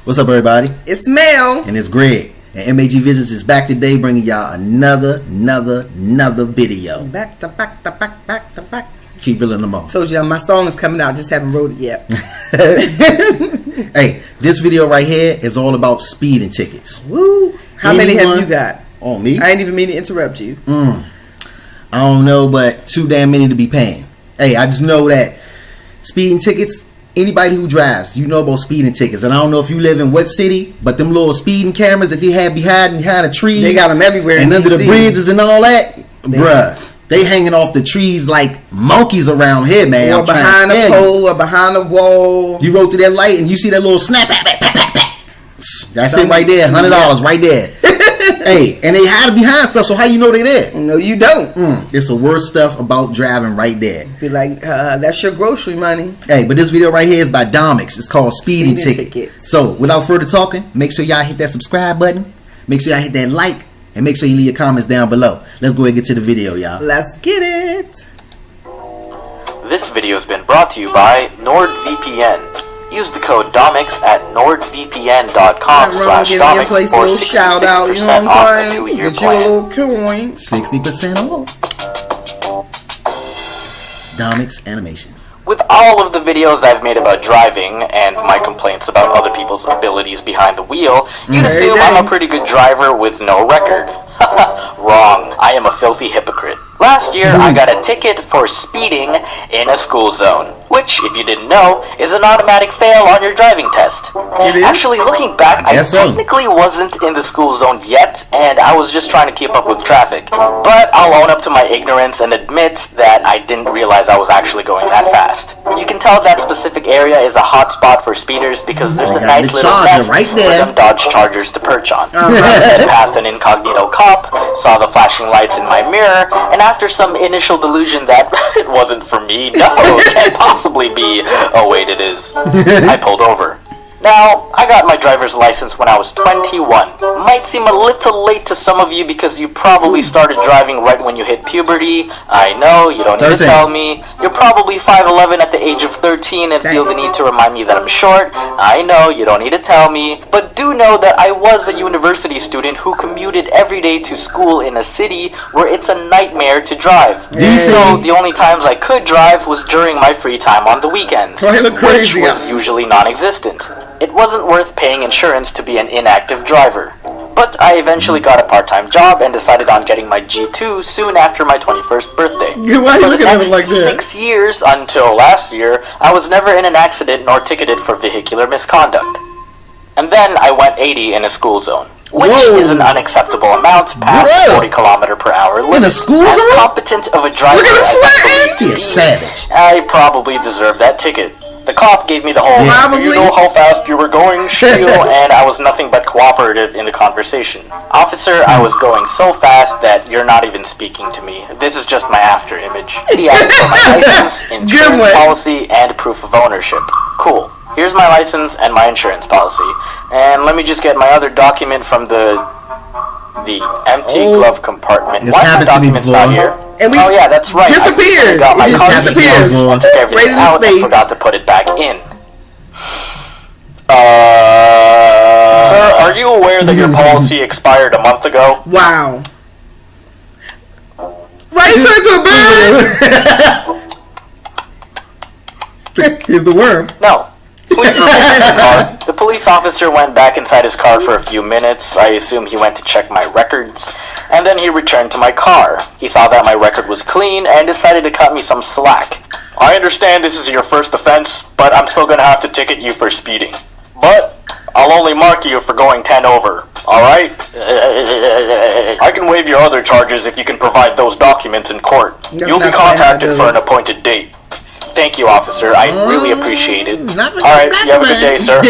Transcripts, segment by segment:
What's up, everybody? It's Mel. And it's Greg. And M.A.G. Visits is back today, bringing y'all another video. Back to back. Keep reeling them on. Told you my song is coming out, just haven't wrote it yet. Hey, this video right here is all about speeding tickets. Woo! How many have you got? On me? I ain't even mean to interrupt you. I don't know, but too damn many to be paying. Hey, I just know that speeding tickets, anybody who drives, you know about speeding tickets. And I don't know if you live in what city, but them little speeding cameras that they have behind a tree. They got them everywhere. And under the bridges and all that. Bruh, they hanging off the trees like monkeys around here, man. Or behind a pole or behind a wall. You rode through that light and you see that little snap. That's it right there. $100 right there. Hey, and they hide behind stuff, so how you know they there? No, you don't. It's the worst stuff about driving right there. Be like, that's your grocery money. Hey, but this video right here is by Domics. It's called Speeding Ticket. So, without further talking, make sure y'all hit that subscribe button. Make sure y'all hit that like. And make sure you leave your comments down below. Let's go ahead and get to the video, y'all. Let's get it. This video has been brought to you by NordVPN. Use the code Domics at nordvpn.com/Domics for 66% off a 2-year plan. 60% off. Domics Animation. With all of the videos I've made about driving and my complaints about other people's abilities behind the wheel, you'd assume I'm a pretty good driver with no record. Wrong. I am a filthy hypocrite. Last year, I got a ticket for speeding in a school zone, which, if you didn't know, is an automatic fail on your driving test. Actually, looking back, I technically wasn't in the school zone yet, and I was just trying to keep up with traffic. But I'll own up to my ignorance and admit that I didn't realize I was actually going that fast. You can tell that specific area is a hot spot for speeders because there's a nice little nest for them Dodge Chargers to perch on. I passed an incognito cop, saw the flashing lights in my mirror, and after some initial delusion that it wasn't for me, no, it can't possibly be, oh wait, it is, I pulled over. Now, I got my driver's license when I was 21. Might seem a little late to some of you because you probably started driving right when you hit puberty. I know, you don't need to tell me. You're probably 5'11" at the age of 13 and feel the need to remind me that I'm short. I know, you don't need to tell me. But do know that I was a university student who commuted every day to school in a city where it's a nightmare to drive. So the only times I could drive was during my free time on the weekends, which was usually non-existent. It wasn't worth paying insurance to be an inactive driver. But I eventually got a part-time job and decided on getting my G2 soon after my 21st birthday. Why are you looking at it like that? 6 years until last year, I was never in an accident nor ticketed for vehicular misconduct. And then I went 80 in a school zone, which is an unacceptable amount past 40 km/h limit. In a school zone? As competent of a driver as You're savage. I probably deserved that ticket. The cop gave me the whole, do you know how fast you were going, spiel, and I was nothing but cooperative in the conversation. Officer, I was going so fast that you're not even speaking to me. This is just my after image. He asked for my license, insurance policy, and proof of ownership. Cool. Here's my license and my insurance policy. And let me just get my other document from the empty glove compartment. Why are my documents not here? And we that's right. Disappeared. I got my car disappeared. I took everything out and forgot to put it back in. Sir, are you aware that your policy expired a month ago? Wow. Why you turn to a bird? Here's the worm. No. Please remain in the car. The police officer went back inside his car for a few minutes. I assume he went to check my records. And then he returned to my car. He saw that my record was clean and decided to cut me some slack. I understand this is your first offense, but I'm still going to have to ticket you for speeding. But I'll only mark you for going 10 over. Alright? I can waive your other charges if you can provide those documents in court. You'll be contacted for an appointed date. Thank you, officer. I really appreciate it. Alright, you have a good day, sir.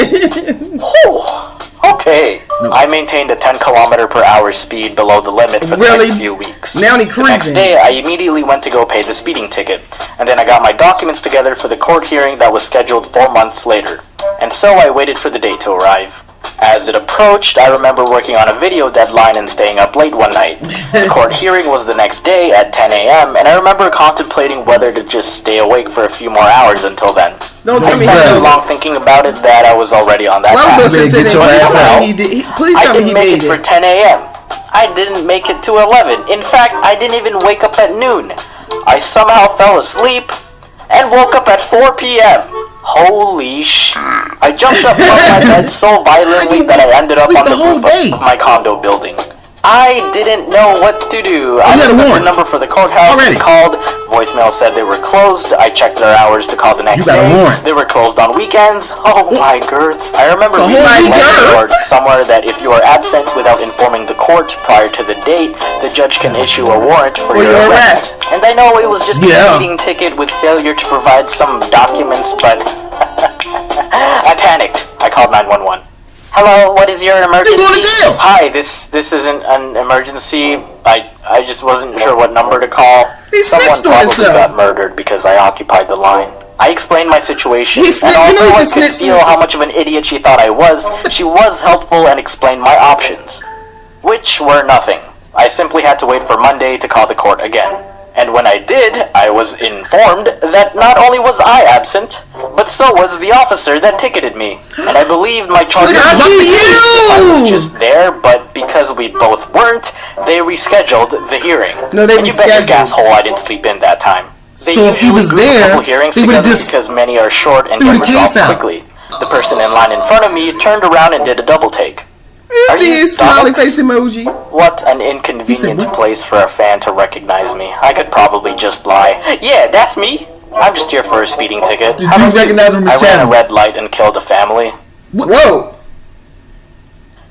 Okay. I maintained a 10 km/h speed below the limit for the next few weeks. Now the next day, I immediately went to go pay the speeding ticket. And then I got my documents together for the court hearing that was scheduled 4 months later. And so I waited for the day to arrive. As it approached, I remember working on a video deadline and staying up late one night. The court hearing was the next day at 10 a.m., and I remember contemplating whether to just stay awake for a few more hours until then. Don't I tell me spent so no. long thinking about it that I was already on that Why path. would Get your ass out. Please I tell me didn't he make made it for it. 10 a.m. I didn't make it to 11. In fact, I didn't even wake up at noon. I somehow fell asleep and woke up at 4 p.m. Holy sh! I jumped up from my bed so violently that I ended up Sleep on the the whole roof day. of my condo building. I didn't know what to do. I had a looked up warrant. the number for the courthouse, Already. called. Voicemail said they were closed. I checked their hours to call the next You got a day. warrant. They were closed on weekends. Oh my girth! I remember The reading whole in the girth? court somewhere that if you are absent without informing the court prior to the date, the judge can issue a warrant for your arrest. And I know it was just a Yeah. speeding ticket with failure to provide some documents, but I panicked. I called 911. Hello, what is your emergency? going to jail. Hi, this isn't an emergency. I just wasn't sure what number to call. He Someone snitched on probably himself. got murdered because I occupied the line. I explained my situation, He and snitched- you know although he I just could snitched feel on- how much of an idiot she thought I was, she was helpful and explained my options, which were nothing. I simply had to wait for Monday to call the court again. And when I did, I was informed that not only was I absent, but so was the officer that ticketed me. And I believed my charges Lucky were I was you! just there, but because we both weren't, they rescheduled the hearing. No, they and you bet your rescheduled. gas hole I didn't sleep in that time. They So if he usually was group a there, couple hearings they would've together just because many are short and threw get the case resolved out. quickly. The person in line in front of me turned around and did a double take. Are you The smiley Domics? face emoji. What an inconvenient what? place for a fan to recognize me. I could probably just lie. Yeah, that's me. I'm just here for a speeding ticket. Did How you about recognize him from I his ran a channel? red light and killed a family. Whoa.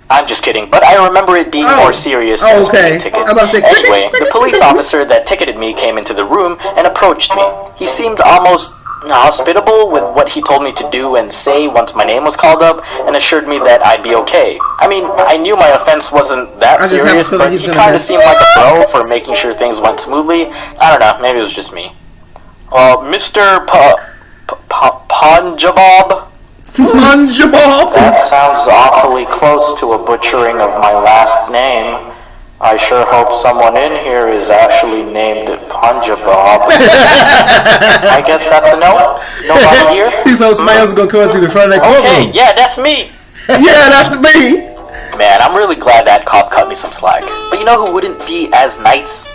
I'm just kidding, but I remember it being Oh. more serious Oh, than a okay. speeding ticket. I'm about to say, Anyway, the police officer that ticketed me came into the room and approached me. He seemed almost hospitable with what he told me to do and say once my name was called up, and assured me that I'd be okay. I mean, I knew my offense wasn't that I just have a serious, feeling but he's he gonna kind of miss. seemed like a pro for making sure things went smoothly. I don't know, maybe it was just me. Mr. Punjabab? Punjabal. That sounds awfully close to a butchering of my last name. I sure hope someone in here is actually named Punjabab. I guess that's a no? Nobody here? These whole smiles are gonna come into the front of that Okay, courtroom. yeah, that's me. Yeah, that's the me. Man, I'm really glad that cop cut me some slack. But you know who wouldn't be as nice?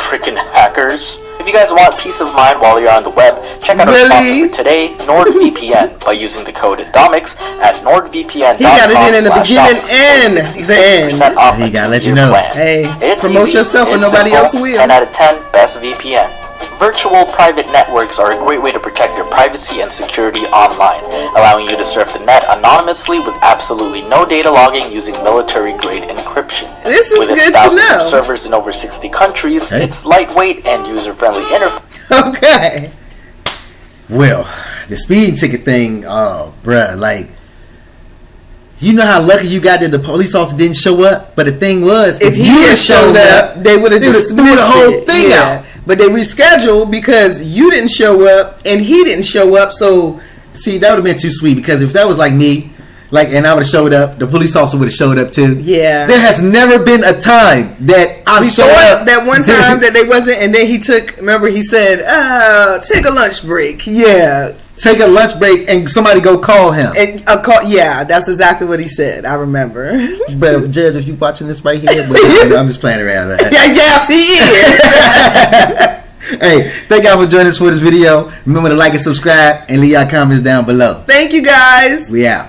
Freaking hackers. If you guys want peace of mind while you're on the web, check out our Really? sponsor for today, NordVPN, by using the code Domics at nordvpn.com. He got it in the beginning and the end. He gotta let you know. Hey, It's promote easy, yourself and it's nobody simple, else will. 10 out of 10, best VPN. Virtual private networks are a great way to protect your privacy and security online, allowing you to surf the net anonymously with absolutely no data logging using military-grade encryption. This is with its good to thousands know. of servers in over 60 countries, Hey. it's lightweight and user-friendly interface. Okay. Well, the speeding ticket thing, oh, bruh, like, you know how lucky you got that the police officer didn't show up? But the thing was, If he had showed up, they would have they would've dismissed threw the whole it. thing Yeah. out. But they rescheduled because you didn't show up and he didn't show up. So See, that would have been too sweet because if that was like me, like, and I would have showed up, the police officer would have showed up too. Yeah. There has never been a time that I've showed before up. that one time that they wasn't, and then he took. Remember, he said, "Take a lunch break." Yeah, take a lunch break and somebody go call him. and a call. Yeah, that's exactly what he said. I remember. But Judge, if you watching this right here, but I'm just playing around. Man. Yeah, yes, he is. Hey, thank y'all for joining us for this video. Remember to like and subscribe and leave y'all comments down below. Thank you, guys. We out.